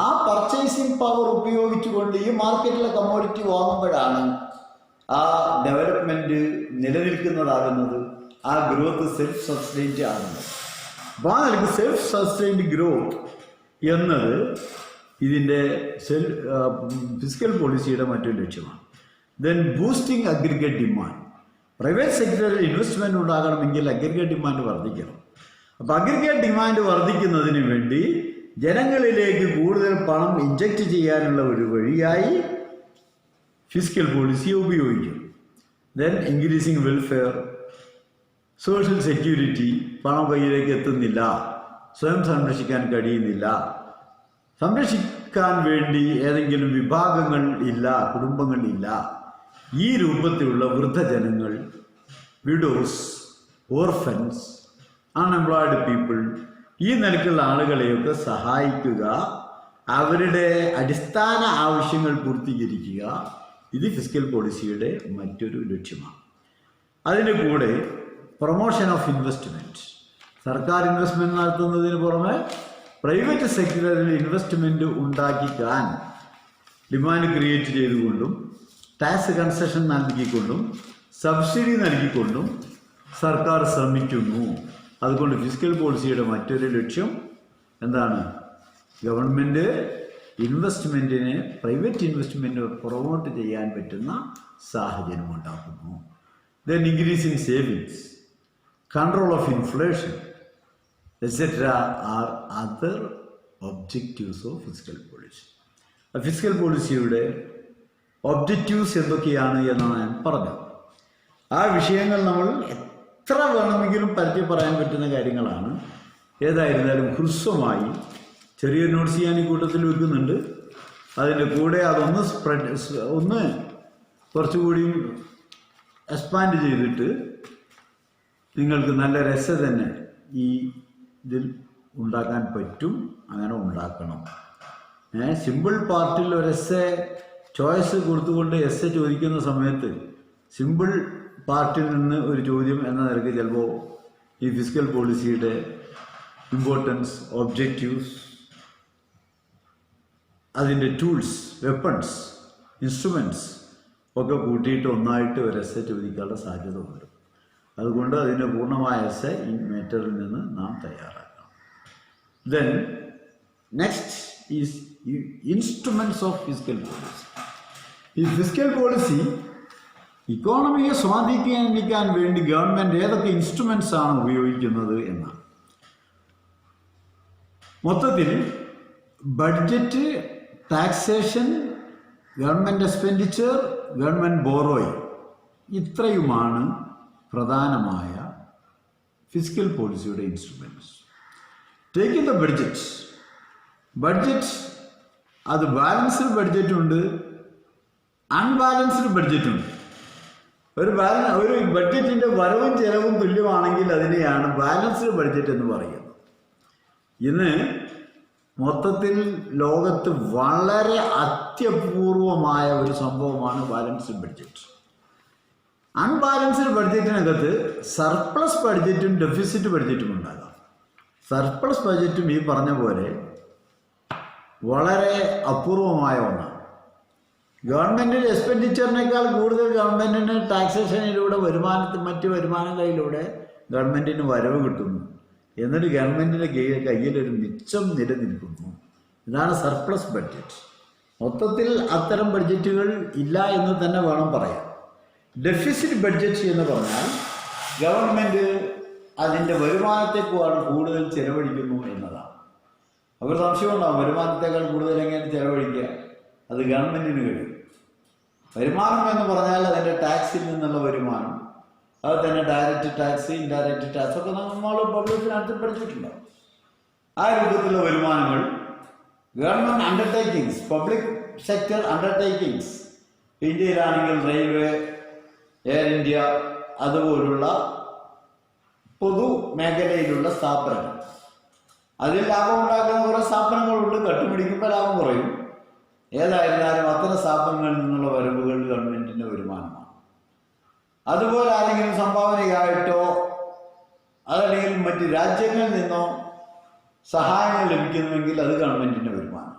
ആ പർച്ചേസിംഗ് പവർ ഉപയോഗിച്ചുകൊണ്ട് ഈ മാർക്കറ്റിലെ കമ്മോഡിറ്റി വാങ്ങുമ്പോഴാണ് ആ ഡെവലപ്മെന്റ് നിലനിൽക്കുന്നതാകുന്നത്. ആ ഗ്രോത്ത് സെൽഫ് സസ്റ്റെയിൻഡ് ആകുന്നത്. അപ്പോൾ ആ നിലയ്ക്ക് സെൽഫ് സസ്റ്റെയിൻഡ് ഗ്രോത്ത് എന്നത് ഇതിൻ്റെ ഫിസിക്കൽ പോളിസിയുടെ മറ്റൊരു ലക്ഷ്യമാണ്. Then boosting aggregate demand. Private സെക്ടറിൽ ഇൻവെസ്റ്റ്മെൻറ്റ് ഉണ്ടാകണമെങ്കിൽ അഗ്രിഗേറ്റ് ഡിമാൻഡ് വർദ്ധിക്കണം. അപ്പോൾ അഗ്രിഗേറ്റ് ഡിമാൻഡ് വർദ്ധിക്കുന്നതിന് വേണ്ടി ജനങ്ങളിലേക്ക് കൂടുതൽ പണം ഇഞ്ചക്റ്റ് ചെയ്യാനുള്ള ഒരു വഴിയായി ഫിസിക്കൽ പോളിസിയെ ഉപയോഗിക്കും. Then increasing welfare, social security, പണം കയ്യിലേക്ക് എത്തുന്നില്ല, സ്വയം സംരക്ഷിക്കാൻ കഴിയുന്നില്ല, സംരക്ഷിക്കാൻ വേണ്ടി ഏതെങ്കിലും വിഭാഗങ്ങൾ ഇല്ല, കുടുംബങ്ങളില്ല. ഈ രൂപത്തിലുള്ള വൃദ്ധജനങ്ങൾ, വിഡോസ്, ഓർഫൻസ്, അൺഎംപ്ലോയ്ഡ് പീപ്പിൾ, ഈ നിലയ്ക്കുള്ള ആളുകളെയൊക്കെ സഹായിക്കുക, അവരുടെ അടിസ്ഥാന ആവശ്യങ്ങൾ പൂർത്തീകരിക്കുക. ഇത് ഫിസിക്കൽ പോളിസിയുടെ മറ്റൊരു ലക്ഷ്യമാണ്. അതിൻ്റെ കൂടെ പ്രൊമോഷൻ ഓഫ് ഇൻവെസ്റ്റ്മെൻറ്റ്. സർക്കാർ ഇൻവെസ്റ്റ്മെൻറ്റ് നടത്തുന്നതിന് പുറമെ പ്രൈവറ്റ് സെക്ടറിൽ ഇൻവെസ്റ്റ്മെൻറ്റ് ഉണ്ടാക്കിക്കാൻ ഡിമാൻഡ് ക്രിയേറ്റ് ചെയ്തുകൊണ്ടും ടാക്സ് കൺസെഷൻ നൽകിക്കൊണ്ടും സബ്സിഡി നൽകിക്കൊണ്ടും സർക്കാർ ശ്രമിക്കുന്നു. അതുകൊണ്ട് ഫിസിക്കൽ പോളിസിയുടെ മറ്റൊരു ലക്ഷ്യം എന്താണ്? ഗവൺമെൻറ് ഇൻവെസ്റ്റ്മെൻറ്റിനെ, പ്രൈവറ്റ് ഇൻവെസ്റ്റ്മെൻറ്റ് പ്രൊമോട്ട് ചെയ്യാൻ പറ്റുന്ന സാഹചര്യം ഉണ്ടാക്കുന്നു. Then increasing savings, control of inflation, etc. are other objectives of fiscal policy. Physical പോളിസിയുടെ ഒബ്ജക്റ്റീവ്സ് എന്തൊക്കെയാണ് എന്നാണ് ഞാൻ പറഞ്ഞത്. ആ വിഷയങ്ങൾ നമ്മൾ എത്ര വേണമെങ്കിലും പരത്തി പറയാൻ പറ്റുന്ന കാര്യങ്ങളാണ്. ഏതായിരുന്നാലും ഹ്രസ്വമായി ചെറിയ നോട്ട്സ് ഞാൻ ഈ കൂട്ടത്തിൽ വെക്കുന്നുണ്ട്. അതിൻ്റെ കൂടെ ഒന്ന് കുറച്ചുകൂടി എക്സ്പാൻഡ് ചെയ്തിട്ട് നിങ്ങൾക്ക് നല്ല രസം തന്നെ ഈ ഇതിൽ ഉണ്ടാക്കാൻ പറ്റും. അങ്ങനെ ഉണ്ടാക്കണം. സിമ്പിൾ പാർട്ടിൽ ഒരു എസ്സെ ചോയ്സ് കൊടുത്തുകൊണ്ട് എസ്സെ ചോദിക്കുന്ന സമയത്ത് സിമ്പിൾ പാർട്ടിൽ നിന്ന് ഒരു ചോദ്യം എന്ന നിലയ്ക്ക് ചിലപ്പോൾ ഈ ഫിസിക്കൽ പോളിസിയുടെ ഇമ്പോർട്ടൻസ്, ഒബ്ജക്റ്റീവ്സ്, അതിൻ്റെ ടൂൾസ്, വെപ്പൺസ്, ഇൻസ്ട്രുമെൻറ്റ്സ് ഒക്കെ കൂട്ടിയിട്ട് ഒന്നായിട്ട് ഒരു എസ്സെ ചോദിക്കാനുള്ള സാധ്യത ഉണ്ട്. അതുകൊണ്ട് അതിൻ്റെ പൂർണ്ണമായ എസ്സെ ഈ മാറ്ററിൽ നിന്ന് നാം തയ്യാറാക്കണം. Then next is instruments of physical policy. ഈ ഫിസിക്കൽ പോളിസി ഇക്കോണമിയെ സ്വാധീനിക്കാൻ വേണ്ടി ഗവൺമെൻറ് ഏതൊക്കെ ഇൻസ്ട്രുമെൻറ്റ്സ് ആണ് ഉപയോഗിക്കുന്നത് എന്നാണ്. മൊത്തത്തിൽ budget, taxation, government expenditure, government borrowing, ഇത്രയുമാണ് പ്രധാനമായ ഫിസിക്കൽ പോളിസിയുടെ ഇൻസ്ട്രുമെൻറ്റ്സ്. ടേക്കിംഗ് ദ ബഡ്ജറ്റ് അത് ബാലൻസ്ഡ് ബഡ്ജറ്റുണ്ട്, അൺബാലൻസ്ഡ് ബഡ്ജറ്റുണ്ട്. ഒരു ബഡ്ജറ്റിൻ്റെ വരവും ചെലവും തുല്യമാണെങ്കിൽ അതിനെയാണ് ബാലൻസ്ഡ് ബഡ്ജറ്റ് എന്ന് പറയുന്നത്. ഇന്ന് മൊത്തത്തിൽ ലോകത്ത് വളരെ അത്യപൂർവമായ ഒരു സംഭവമാണ് ബാലൻസ്ഡ് ബഡ്ജറ്റ്. അൺബാലൻസ്ഡ് ബഡ്ജറ്റിനകത്ത് സർപ്ലസ് ബഡ്ജറ്റും ഡെഫിസിറ്റ് ബഡ്ജറ്റും ഉണ്ടാകാം. സർപ്ലസ് ബഡ്ജറ്റും ഈ പറഞ്ഞ പോലെ വളരെ അപൂർവമായ ഒന്നാണ്. ഗവൺമെൻറ്റിൻ്റെ എക്സ്പെൻഡിച്ചറിനേക്കാൾ കൂടുതൽ ഗവൺമെൻറ്റിന് ടാക്സേഷനിലൂടെ മറ്റ് വരുമാനങ്ങളിലൂടെ ഗവൺമെൻറ്റിന് വരവ് കിട്ടുന്നു. എന്നിട്ട് ഗവൺമെൻറ്റിൻ്റെ കയ്യിലൊരു മിച്ചം നിലനിൽക്കുന്നു. ഇതാണ് സർപ്ലസ് ബഡ്ജറ്റ്. മൊത്തത്തിൽ അത്തരം ബഡ്ജറ്റുകൾ ഇല്ല എന്ന് തന്നെ വേണം പറയാൻ. ഡെഫിസിറ്റ് ബഡ്ജറ്റ് എന്ന് പറഞ്ഞാൽ ഗവൺമെൻറ് അതിൻ്റെ വരുമാനത്തേക്കാൾ കൂടുതൽ ചെലവഴിക്കുന്നു എന്നതാണ്. അവർ സംശയമുണ്ടാകും, വരുമാനത്തേക്കാൾ കൂടുതൽ എങ്ങനെ ചെലവഴിക്കുക? അത് ഗവൺമെൻറ്റിന് കഴിയും. വരുമാനം എന്ന് പറഞ്ഞാൽ അതിൻ്റെ ടാക്സിൽ നിന്നുള്ള വരുമാനം, അത് തന്നെ ഡയറക്റ്റ് ടാക്സ്, ഇൻഡയറക്റ്റ് ടാക്സ് ഒക്കെ നമ്മൾ പബ്ലിക് ഫിനാൻസിൽ പഠിച്ചിട്ടുണ്ടാവും. ആ രൂപത്തിലുള്ള വരുമാനങ്ങൾ government undertakings, public sector undertakings, ഇന്ത്യയിലാണെങ്കിൽ റെയിൽവേ, എയർ ഇന്ത്യ അതുപോലുള്ള പൊതു മേഖലയിലുള്ള സ്ഥാപനങ്ങൾ, അതിൽ ലാഭം ഉണ്ടാക്കുന്ന കുറേ സ്ഥാപനങ്ങളുണ്ട്. കട്ടുപിടിക്കുമ്പോൾ ലാഭം കുറയും. ഏതായിരുന്നാലും അത്തരം സ്ഥാപനങ്ങളിൽ നിന്നുള്ള വരവുകൾ ഗവൺമെൻറ്റിൻ്റെ വരുമാനമാണ്. അതുപോലെ ആരെങ്കിലും സംഭാവനയായിട്ടോ അതല്ലെങ്കിൽ മറ്റ് രാജ്യങ്ങളിൽ നിന്നോ സഹായങ്ങൾ ലഭിക്കുന്നുവെങ്കിൽ അത് ഗവൺമെൻറ്റിൻ്റെ വരുമാനം.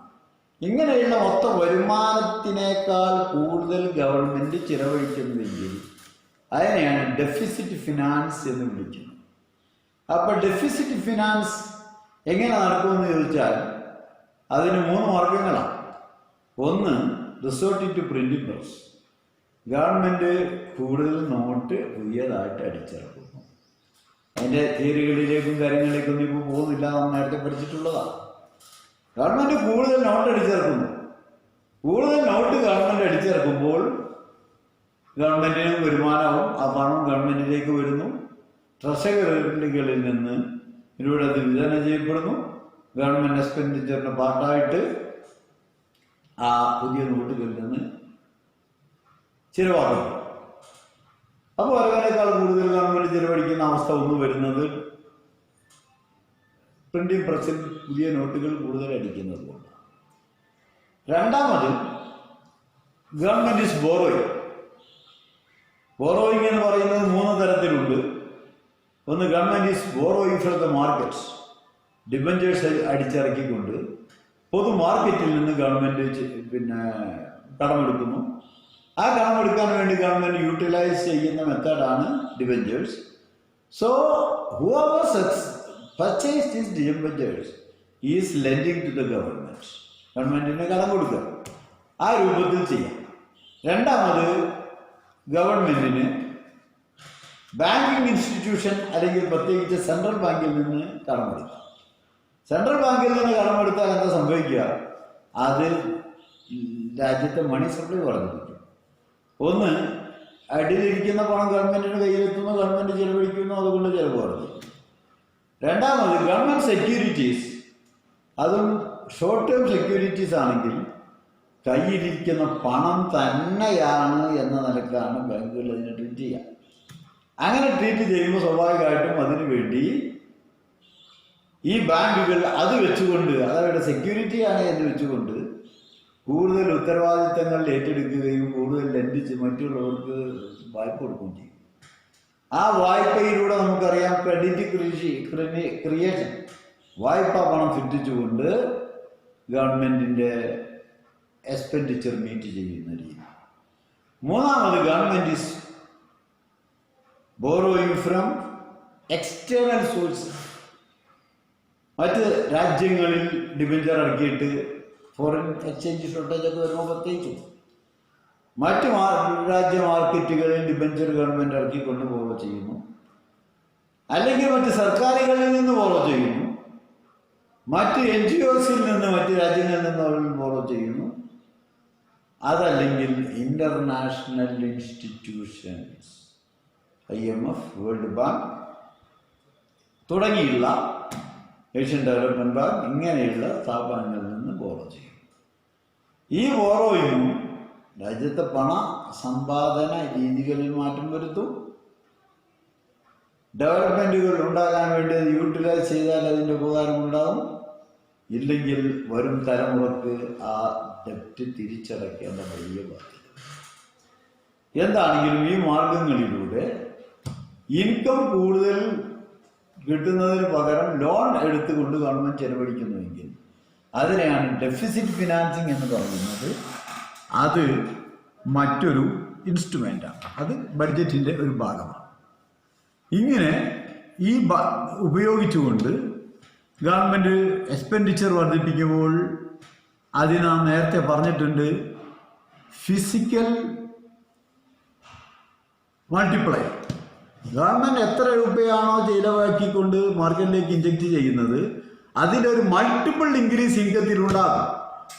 ഇങ്ങനെയുള്ള മൊത്തം വരുമാനത്തിനേക്കാൾ കൂടുതൽ ഗവൺമെൻറ് ചിലവഴിക്കുന്നുവെങ്കിൽ അതിനെയാണ് ഡെഫിസിറ്റ് ഫിനാൻസ് എന്ന് വിളിക്കുന്നത്. അപ്പോൾ ഡെഫിസിറ്റ് ഫിനാൻസ് എങ്ങനെ നടക്കുമെന്ന് ചോദിച്ചാൽ അതിന് 3 മാർഗങ്ങളാണ്. ഒന്ന്, resort to printing press. Government കൂടുതൽ നോട്ട് പുതിയതായിട്ട് അടിച്ചിറക്കുന്നു. അതിൻ്റെ തിയറികളിലേക്കും കാര്യങ്ങളിലേക്കൊന്നും ഇപ്പോൾ പോകുന്നില്ല, നാം നേരത്തെ പഠിച്ചിട്ടുള്ളതാണ്. ഗവൺമെൻറ് കൂടുതൽ നോട്ട് അടിച്ചിറക്കുന്നു. കൂടുതൽ നോട്ട് ഗവൺമെൻറ് അടിച്ചിറക്കുമ്പോൾ ഗവൺമെൻറ്റിന് വരുമാനവും ആ പണം ഗവൺമെൻറ്റിലേക്ക് വരുന്നു. ട്രഷറികളിൽ നിന്ന് ഇതിലൂടെ അത് വിതരണം ചെയ്യപ്പെടുന്നു. ഗവൺമെൻറ് എക്സ്പെൻഡിച്ചറിൻ്റെ പാർട്ടായിട്ട് ആ പുതിയ നോട്ടുകളിൽ നിന്ന് ചിലവാക്കുന്നു. അപ്പോൾ വരവിനേക്കാൾ കൂടുതൽ ഗവൺമെൻറ് ചിലവഴിക്കുന്ന അവസ്ഥ ഒന്ന് വരുന്നത് പ്രിന്റിംഗ് പ്രസ്സിൽ പുതിയ നോട്ടുകൾ കൂടുതൽ അടിക്കുന്നത് കൊണ്ടാണ്. രണ്ടാമത്, ഗവൺമെൻറ് ഈസ് ബോറോയിങ്. ബോറോയിങ് എന്ന് പറയുന്നത് 3 തരത്തിലുണ്ട്. ഒന്ന്, government is borrowing from the markets. Debentures അടിച്ചിറക്കിക്കൊണ്ട് പൊതു മാർക്കറ്റിൽ നിന്ന് ഗവൺമെൻറ് കടമെടുക്കുന്നു. ആ കടമെടുക്കാൻ വേണ്ടി ഗവൺമെൻറ് യൂട്ടിലൈസ് ചെയ്യുന്ന മെത്തേഡാണ് debentures. So whoever purchased these debentures is lending to the government. ഗവൺമെൻറ്റിന് കടം കൊടുക്കുക. ആ രൂപത്തിൽ ചെയ്യാം. രണ്ടാമത്, ഗവൺമെൻറ്റിന് ബാങ്കിങ് ഇൻസ്റ്റിറ്റ്യൂഷൻ അല്ലെങ്കിൽ പ്രത്യേകിച്ച് സെൻട്രൽ ബാങ്കിൽ നിന്ന് കടമെടുക്കാം. സെൻട്രൽ ബാങ്കിൽ നിന്ന് കടമെടുത്താൽ എന്താ സംഭവിക്കുക? അത് രാജ്യത്തെ മണി സപ്ലൈ വർദ്ധിപ്പിക്കും. ഒന്ന്, അടിയിലിരിക്കുന്ന പണം ഗവൺമെന്റിന് കയ്യിലെത്തുന്നു, ഗവൺമെന്റ് ചെലവഴിക്കുന്നു, അതുകൊണ്ട് ചെലവ് വർദ്ധിക്കും. രണ്ടാമത്, ഗവൺമെന്റ് സെക്യൂരിറ്റീസ്, അതും ഷോർട്ട് ടേം സെക്യൂരിറ്റീസ് ആണെങ്കിൽ കയ്യിലിരിക്കുന്ന പണം തന്നെയാണ് എന്ന നിലക്കാണ് ബാങ്കുകൾ അതിനെ ട്രീറ്റ് ചെയ്യുക. അങ്ങനെ ട്രീറ്റ് ചെയ്യുമ്പോൾ സ്വാഭാവികമായിട്ടും അതിനു വേണ്ടി ഈ ബാങ്കുകൾ അത് വെച്ചുകൊണ്ട്, അതവരുടെ സെക്യൂരിറ്റിയാണ് എന്ന് വെച്ചുകൊണ്ട് കൂടുതൽ ഉത്തരവാദിത്തങ്ങൾ ഏറ്റെടുക്കുകയും കൂടുതൽ ലംഘിച്ച് മറ്റുള്ളവർക്ക് വായ്പ കൊടുക്കുകയും ചെയ്യും. ആ വായ്പയിലൂടെ നമുക്കറിയാം ക്രെഡിറ്റ് ക്രിയേഷൻ, വായ്പാ പണം സൃഷ്ടിച്ചുകൊണ്ട് ഗവൺമെന്റിന്റെ എക്സ്പെൻഡിച്ചർ മീറ്റ് ചെയ്യുന്ന രീതി. മൂന്നാമത്, government is borrowing from external source. മറ്റ് രാജ്യങ്ങളിൽ ഡിബഞ്ചർ ഇറക്കിയിട്ട് ഫോറിൻ എക്സ്ചേഞ്ച് ഷോർട്ടേജ് ഒക്കെ വരുമ്പോൾ പ്രത്യേകിച്ചും മറ്റ് രാജ്യ മാർക്കറ്റുകളിൽ ഡിബഞ്ചർ ഗവൺമെന്റ് ഇറക്കിക്കൊണ്ട് ബോറോ ചെയ്യുന്നു, അല്ലെങ്കിൽ മറ്റ് സർക്കാരുകളിൽ നിന്ന് ബോറോ ചെയ്യുന്നു, മറ്റ് NGOസിൽ നിന്ന്, മറ്റ് രാജ്യങ്ങളിൽ നിന്ന് അവർ ബോറോ ചെയ്യുന്നു, അതല്ലെങ്കിൽ international institutions, IMF, world bank തുടങ്ങിയുള്ള ഏഷ്യൻ ഡെവലപ്മെന്റ് ബാങ്ക് ഇങ്ങനെയുള്ള സ്ഥാപനങ്ങളിൽ നിന്ന് ബോറോ ചെയ്യും. ഈ ബോറോയിങ്ങും രാജ്യത്തെ പണ സമ്പാദന രീതികളിൽ മാറ്റം വരുത്തും. ഡെവലപ്മെന്റുകൾ ഉണ്ടാകാൻ വേണ്ടി അത് യൂട്ടിലൈസ് ചെയ്താൽ അതിൻ്റെ ഉപകാരം ഉണ്ടാകും. ഇല്ലെങ്കിൽ വരും തലമുറക്ക് ആ ഡെപ്റ്റ് തിരിച്ചടയ്ക്കേണ്ട വലിയ ബാധ്യത. എന്താണെങ്കിലും ഈ മാർഗങ്ങളിലൂടെ ഇൻകം കൂടുതൽ കിട്ടുന്നതിന് പകരം ലോൺ എടുത്തുകൊണ്ട് ഗവൺമെന്റ് ചെലവഴിക്കുന്നുവെങ്കിൽ അതിനെയാണ് ഡെഫിസിറ്റ് ഫിനാൻസിങ് എന്ന് പറയുന്നത്. അത് മറ്റൊരു ഇൻസ്ട്രുമെൻ്റാണ്, അത് ബഡ്ജറ്റിൻ്റെ ഒരു ഭാഗമാണ്. ഇങ്ങനെ ഈ ഉപയോഗിച്ചുകൊണ്ട് ഗവൺമെൻറ് എക്സ്പെൻഡിച്ചർ വർദ്ധിപ്പിക്കുമ്പോൾ അതിന് നാം നേരത്തെ പറഞ്ഞിട്ടുണ്ട്, ഫിസിക്കൽ മൾട്ടിപ്ലൈ. ഗവൺമെൻറ് എത്ര രൂപയാണോ ചിലവാക്കിക്കൊണ്ട് മാർക്കറ്റിലേക്ക് ഇൻജക്റ്റ് ചെയ്യുന്നത്, അതിലൊരു മൾട്ടിപ്പിൾ ഇൻക്രീസ് ഇൻകത്തിലുണ്ടാകും.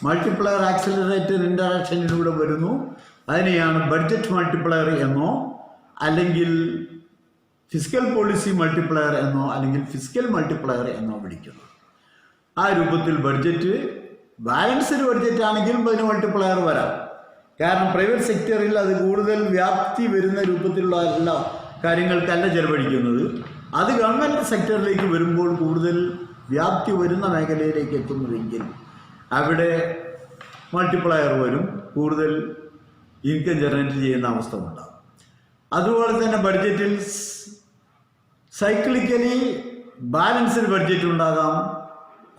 മൾട്ടിപ്ലയർ ആക്സിലറേറ്റർ ഇൻറ്ററാക്ഷനിലൂടെ വരുന്നു. അതിനെയാണ് ബഡ്ജറ്റ് മൾട്ടിപ്ലയർ എന്നോ അല്ലെങ്കിൽ ഫിസിക്കൽ പോളിസി മൾട്ടിപ്ലയർ എന്നോ അല്ലെങ്കിൽ ഫിസിക്കൽ മൾട്ടിപ്ലയർ എന്നോ വിളിക്കുന്നത്. ആ രൂപത്തിൽ ബഡ്ജറ്റ്, ബാലൻസ്ഡ് ബഡ്ജറ്റ് ആണെങ്കിലും അതിന് മൾട്ടിപ്ലയർ വരാം. കാരണം പ്രൈവറ്റ് സെക്ടറിൽ അത് കൂടുതൽ വ്യാപ്തി വരുന്ന രൂപത്തിലുള്ള എല്ലാ കാര്യങ്ങൾക്കല്ല ചെലവഴിക്കുന്നത്. അത് ഗവൺമെൻറ് സെക്ടറിലേക്ക് വരുമ്പോൾ കൂടുതൽ വ്യാപ്തി വരുന്ന മേഖലയിലേക്ക് എത്തുന്നുവെങ്കിൽ അവിടെ മൾട്ടിപ്ലയർ വരും, കൂടുതൽ ഇൻകം ജനറേറ്റ് ചെയ്യുന്ന അവസ്ഥ ഉണ്ടാകും. അതുപോലെ തന്നെ ബഡ്ജറ്റിൽ സൈക്ലിക്കലി ബാലൻസ്ഡ് ബഡ്ജറ്റ് ഉണ്ടാകാം,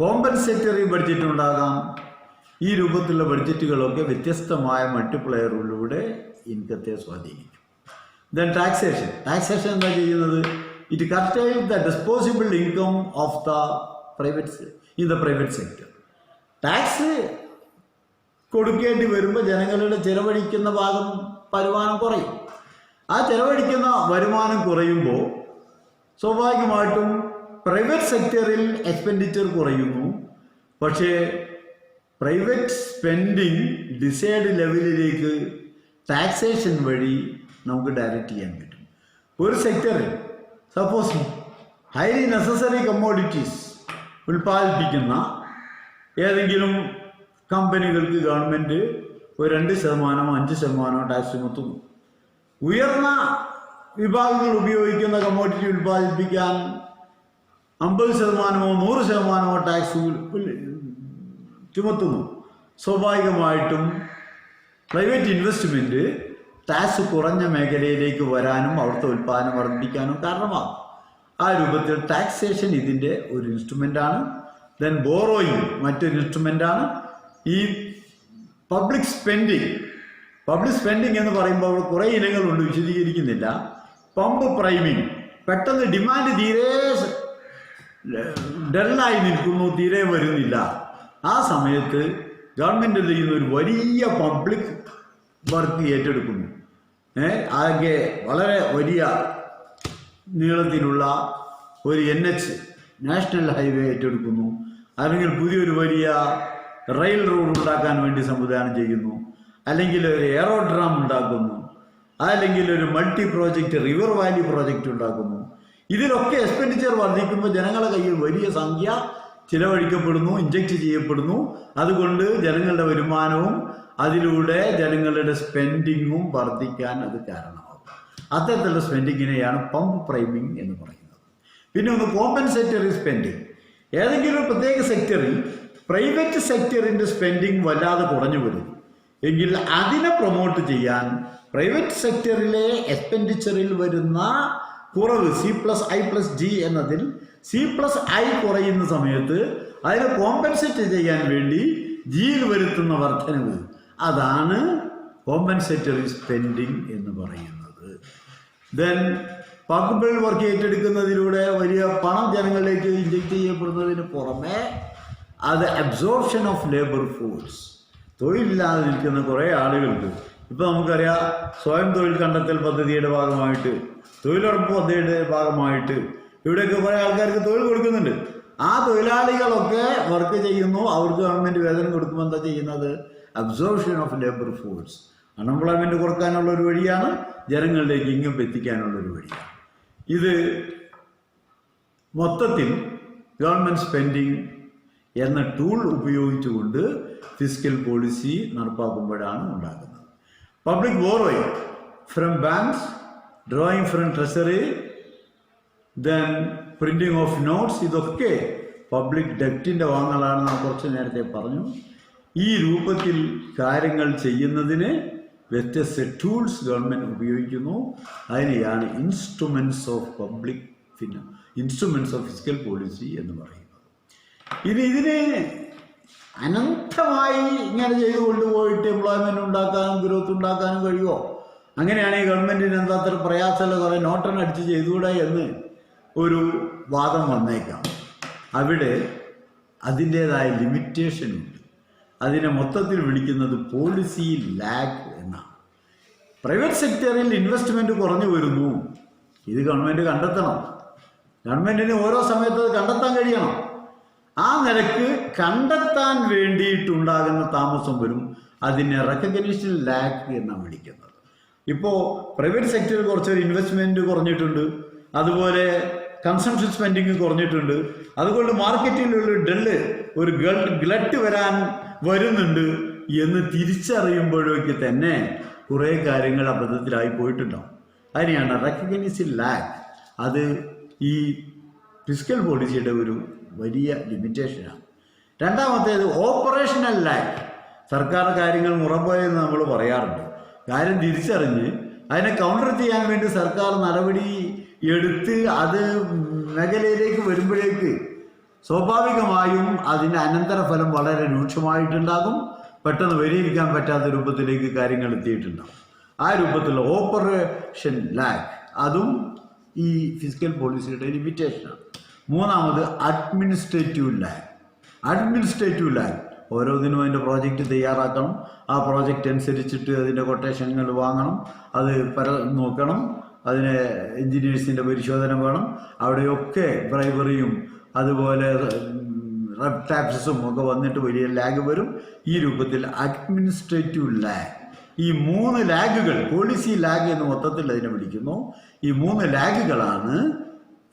കോമ്പൻസേറ്ററി ബഡ്ജറ്റ് ഉണ്ടാകാം. ഈ രൂപത്തിലുള്ള ബഡ്ജറ്റുകളൊക്കെ വ്യത്യസ്തമായ മൾട്ടിപ്ലയറിലൂടെ ഇൻകത്തെ സ്വാധീനിക്കും. Then taxation. ടാക്സേഷൻ എന്താ ചെയ്യുന്നത്? It curtail the disposable income of the private sector. Tax കൊടുക്കേണ്ടി വരുമ്പോൾ ജനങ്ങളുടെ ചെലവഴിക്കുന്ന വരുമാനം കുറയും. ആ ചെലവഴിക്കുന്ന വരുമാനം കുറയുമ്പോൾ സ്വാഭാവികമായിട്ടും പ്രൈവറ്റ് സെക്ടറിൽ എക്സ്പെൻഡിച്ചർ കുറയുന്നു. പക്ഷേ പ്രൈവറ്റ് സ്പെൻഡിങ് ഡിസൈഡ് ലെവലിലേക്ക് ടാക്സേഷൻ വഴി നമുക്ക് ഡയറക്റ്റ് ചെയ്യാൻ പറ്റും. ഒരു സെക്ടറിൽ സപ്പോസ് ഹൈലി നെസസറി കമ്മോഡിറ്റീസ് ഉൽപ്പാദിപ്പിക്കുന്ന ഏതെങ്കിലും കമ്പനികൾക്ക് ഗവൺമെൻറ് ഒരു 2%, 5% ടാക്സ് ചുമത്തുന്നു. ഉയർന്ന വിഭാഗങ്ങൾ ഉപയോഗിക്കുന്ന കമ്മോഡിറ്റി ഉൽപ്പാദിപ്പിക്കാൻ 50%, 100% ടാക്സ് ചുമത്തുന്നു. സ്വാഭാവികമായിട്ടും പ്രൈവറ്റ് ഇൻവെസ്റ്റ്മെൻറ്റ് ടാക്സ് കുറഞ്ഞ മേഖലയിലേക്ക് വരാനും അവിടുത്തെ ഉൽപ്പാദനം വർദ്ധിപ്പിക്കാനും കാരണമാകും. ആ രൂപത്തിൽ ടാക്സേഷൻ ഇതിൻ്റെ ഒരു ഇൻസ്ട്രുമെൻ്റാണ്. ദെൻ ബോറോയിങ് മറ്റൊരു ഇൻസ്ട്രുമെൻ്റാണ്. ഈ പബ്ലിക് സ്പെൻഡിങ് എന്ന് പറയുമ്പോൾ അവിടെ കുറേ ഇനങ്ങളുണ്ട്, വിശദീകരിക്കുന്നില്ല. പമ്പ് പ്രൈമിങ്, പെട്ടെന്ന് ഡിമാൻഡ് തീരെ ഡള്ളായി നിൽക്കുന്നു, തീരെ വരുന്നില്ല. ആ സമയത്ത് ഗവൺമെൻറ് ചെയ്യുന്ന ഒരു വലിയ പബ്ലിക് വർക്ക് ഏറ്റെടുക്കുന്നു. ആകെ വളരെ വലിയ നീളത്തിലുള്ള ഒരു NH നാഷണൽ ഹൈവേ ഏറ്റെടുക്കുന്നു, അല്ലെങ്കിൽ പുതിയൊരു വലിയ റെയിൽ റോഡ് ഉണ്ടാക്കാൻ വേണ്ടി സംവിധാനം ചെയ്യുന്നു, അല്ലെങ്കിൽ ഒരു എയറോഡ്രാം ഉണ്ടാക്കുന്നു, അല്ലെങ്കിൽ ഒരു multi project river Valley project ഉണ്ടാക്കുന്നു. ഇതിലൊക്കെ എക്സ്പെൻഡിച്ചർ വർദ്ധിക്കുമ്പോൾ ജനങ്ങളുടെ കയ്യിൽ വലിയ സംഖ്യ ചിലവഴിക്കപ്പെടുന്നു, ഇഞ്ചക്ട് ചെയ്യപ്പെടുന്നു. അതുകൊണ്ട് ജനങ്ങളുടെ വരുമാനവും അതിലൂടെ ജനങ്ങളുടെ സ്പെൻഡിങ്ങും വർദ്ധിക്കാൻ അത് കാരണമാകും. അത്തരത്തിലുള്ള സ്പെൻഡിങ്ങിനെയാണ് പമ്പ് പ്രൈമിങ് എന്ന് പറയുന്നത്. പിന്നെ ഒന്ന് കോമ്പൻസേറ്ററി സ്പെൻഡിങ്. ഏതെങ്കിലും ഒരു പ്രത്യേക സെക്ടറിൽ പ്രൈവറ്റ് സെക്ടറിൻ്റെ സ്പെൻഡിങ് വല്ലാതെ കുറഞ്ഞു വരുന്നു എങ്കിൽ അതിനെ പ്രൊമോട്ട് ചെയ്യാൻ പ്രൈവറ്റ് സെക്ടറിലെ എക്സ്പെൻഡിച്ചറിൽ വരുന്ന കുറവ് C+I+G എന്നതിൽ C+I കുറയുന്ന സമയത്ത് അതിനെ കോമ്പൻസേറ്റ് ചെയ്യാൻ വേണ്ടി ജിയിൽ വരുത്തുന്ന വർധനവ്, അതാണ് കോമ്പൻസേറ്ററി സ്പെൻഡിങ് എന്ന് പറയുന്നത്. ദെൻ പബ്ലിക് വർക്ക് ഏറ്റെടുക്കുന്നതിലൂടെ വലിയ പണം ജനങ്ങളിലേക്ക് ഇഞ്ചക്ട് ചെയ്യപ്പെടുന്നതിന് പുറമെ അത് അബ്സോർപ്ഷൻ ഓഫ് ലേബർ ഫോഴ്സ്, തൊഴിലില്ലാതെ നിൽക്കുന്ന കുറേ ആളുകൾക്ക്. ഇപ്പോൾ നമുക്കറിയാം, സ്വയം തൊഴിൽ കണ്ടെത്തൽ പദ്ധതിയുടെ ഭാഗമായിട്ട്, തൊഴിലുറപ്പ് പദ്ധതിയുടെ ഭാഗമായിട്ട് ഇവിടെയൊക്കെ കുറേ ആൾക്കാർക്ക് തൊഴിൽ കൊടുക്കുന്നുണ്ട്. ആ തൊഴിലാളികളൊക്കെ വർക്ക് ചെയ്യുന്നു, അവർക്ക് ഗവൺമെൻറ് വേതനം കൊടുക്കുമ്പോൾ എന്താ ചെയ്യുന്നത്? Absorption of labour force, unemployment കുറക്കാനുള്ളൊരു വഴിയാണ്, ജനങ്ങളിലേക്ക് ഇങ്ങും എത്തിക്കാനുള്ളൊരു വഴിയാണ്. ഇത് മൊത്തത്തിൽ ഗവൺമെൻറ് സ്പെൻഡിങ് എന്ന ടൂൾ ഉപയോഗിച്ചുകൊണ്ട് ഫിസ്ക്കൽ പോളിസി നടപ്പാക്കുമ്പോഴാണ് ഉണ്ടാകുന്നത്. Public borrowing from banks, drawing from treasury, then printing of notes, ഇതൊക്കെ പബ്ലിക് ഡെപ്റ്റിൻ്റെ ഭാഗങ്ങളാണ്. നാം കുറച്ച് നേരത്തെ പറഞ്ഞു. ഈ രൂപത്തിൽ കാര്യങ്ങൾ ചെയ്യുന്നതിന് വ്യത്യസ്ത ടൂൾസ് ഗവൺമെൻറ് ഉപയോഗിക്കുന്നു. അതിനെയാണ് ഇൻസ്ട്രുമെൻറ്റ്സ് ഓഫ് ഫിസ്ക്കൽ പോളിസി എന്ന് പറയുന്നത്. ഇതിനെ അനന്തമായി ഇങ്ങനെ ചെയ്തു കൊണ്ടുപോയിട്ട് എംപ്ലോയ്മെൻറ്റ് ഉണ്ടാക്കാനും ഗ്രോത്ത് ഉണ്ടാക്കാനും കഴിയുമോ? അങ്ങനെയാണെങ്കിൽ ഗവൺമെൻറ്റിന് എന്താ അത്ര പ്രയാസമുള്ള കുറേ നോട്ടൺ അടിച്ച് ചെയ്തുകൂടെ എന്ന് ഒരു വാദം വന്നേക്കാം. അവിടെ അതിൻ്റേതായ ലിമിറ്റേഷനുണ്ട്. അതിനെ മൊത്തത്തിൽ വിളിക്കുന്നത് പോളിസി ലാഗ് എന്നാണ്. പ്രൈവറ്റ് സെക്ടറിൽ ഇൻവെസ്റ്റ്മെൻറ്റ് കുറഞ്ഞു വരുന്നു, ഇത് ഗവൺമെൻറ് കണ്ടെത്തണം. ഗവൺമെൻറ്റിന് ഓരോ സമയത്ത് അത് കണ്ടെത്താൻ കഴിയണം. ആ നിലക്ക് കണ്ടെത്താൻ വേണ്ടിയിട്ടുണ്ടാകുന്ന താമസം വരും. അതിനെ റെക്കഗ്നിഷൻ ലാഗ് എന്നാണ് വിളിക്കുന്നത്. ഇപ്പോൾ പ്രൈവറ്റ് സെക്ടറിൽ കുറച്ചൊരു ഇൻവെസ്റ്റ്മെൻറ്റ് കുറഞ്ഞിട്ടുണ്ട്, അതുപോലെ കൺസംഷൻ സ്പെൻഡിങ് കുറഞ്ഞിട്ടുണ്ട്. അതുകൊണ്ട് മാർക്കറ്റിലുള്ള ഒരു ഗ്ലട്ട് വരുന്നുണ്ട് എന്ന് തിരിച്ചറിയുമ്പോഴേക്ക് തന്നെ കുറേ കാര്യങ്ങൾ അബദ്ധത്തിലായി പോയിട്ടുണ്ടാവും. അതിനെയാണ് റെക്കഗ്നിഷൻ ലാഗ്. അത് ഈ ഫിസ്ക്കൽ പോളിസിയുടെ ഒരു വലിയ ലിമിറ്റേഷനാണ്. രണ്ടാമത്തേത് ഓപ്പറേഷണൽ ലാഗ്. സർക്കാർ കാര്യങ്ങൾ മുറപ്പോയെന്ന് നമ്മൾ പറയാറുണ്ട്. കാര്യം തിരിച്ചറിഞ്ഞ് അതിനെ കൗണ്ടർ ചെയ്യാൻ വേണ്ടി സർക്കാർ നടപടി എടുത്ത് അത് മേഖലയിലേക്ക് വരുമ്പോഴേക്ക് സ്വാഭാവികമായും അതിൻ്റെ അനന്തരഫലം വളരെ രൂക്ഷമായിട്ടുണ്ടാകും. പെട്ടെന്ന് പരിഹരിക്കാൻ പറ്റാത്ത രൂപത്തിലേക്ക് കാര്യങ്ങൾ എത്തിയിട്ടുണ്ടാകും. ആ രൂപത്തിലുള്ള ഓപ്പറേഷൻ ലാഗ്, അതും ഈ ഫിസ്ക്കൽ പോളിസിയുടെ ലിമിറ്റേഷനാണ്. മൂന്നാമത് അഡ്മിനിസ്ട്രേറ്റീവ് ലാഗ്. ഓരോന്നിനും അതിൻ്റെ പ്രോജക്റ്റ് തയ്യാറാക്കണം, ആ പ്രോജക്റ്റ് അനുസരിച്ചിട്ട് അതിൻ്റെ കൊട്ടേഷനുകൾ വാങ്ങണം, അത് നോക്കണം, അതിന് എൻജിനീയേഴ്സിൻ്റെ പരിശോധന വേണം. അവിടെയൊക്കെ ബ്രൈബറിയും അതുപോലെ റെഡ് ടാക്സസും ഒക്കെ വന്നിട്ട് വലിയ ലാഗ് വരും. ഈ രൂപത്തിൽ അഡ്മിനിസ്ട്രേറ്റീവ് ലാഗ്, ഈ 3 ലാഗുകൾ, പോളിസി ലാഗ് എന്ന് മൊത്തത്തിൽ അതിനെ വിളിക്കുന്നു. ഈ 3 ലാഗുകളാണ്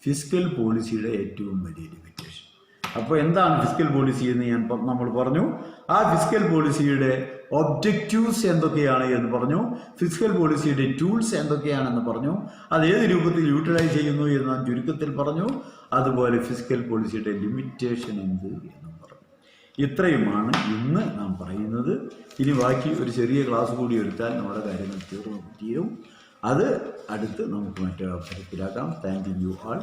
ഫിസ്ക്കൽ പോളിസിയുടെ ഏറ്റവും വലിയ ലിമിറ്റേഷൻ. അപ്പോൾ എന്താണ് ഫിസ്ക്കൽ പോളിസി എന്ന് നമ്മൾ പറഞ്ഞു. ആ ഫിസ്ക്കൽ പോളിസിയുടെ ഒബ്ജക്റ്റീവ്സ് എന്തൊക്കെയാണ് എന്ന് പറഞ്ഞു. ഫിസ്ക്കൽ പോളിസിയുടെ ടൂൾസ് എന്തൊക്കെയാണെന്ന് പറഞ്ഞു. അത് ഏത് രൂപത്തിൽ യൂട്ടിലൈസ് ചെയ്യുന്നു എന്ന് നാം ചുരുക്കത്തിൽ പറഞ്ഞു. അതുപോലെ ഫിസ്ക്കൽ പോളിസിയുടെ ലിമിറ്റേഷൻ എന്ത് എന്നും പറഞ്ഞു. ഇത്രയുമാണ് ഇന്ന് നാം പറയുന്നത്. ഇനി ബാക്കി ഒരു ചെറിയ ക്ലാസ് കൂടി എടുത്താൽ നമ്മുടെ കാര്യങ്ങൾ തീരും. അത് അടുത്ത് നമുക്ക് മറ്റൊരു അവസരത്തിലാക്കാം. Thank you all.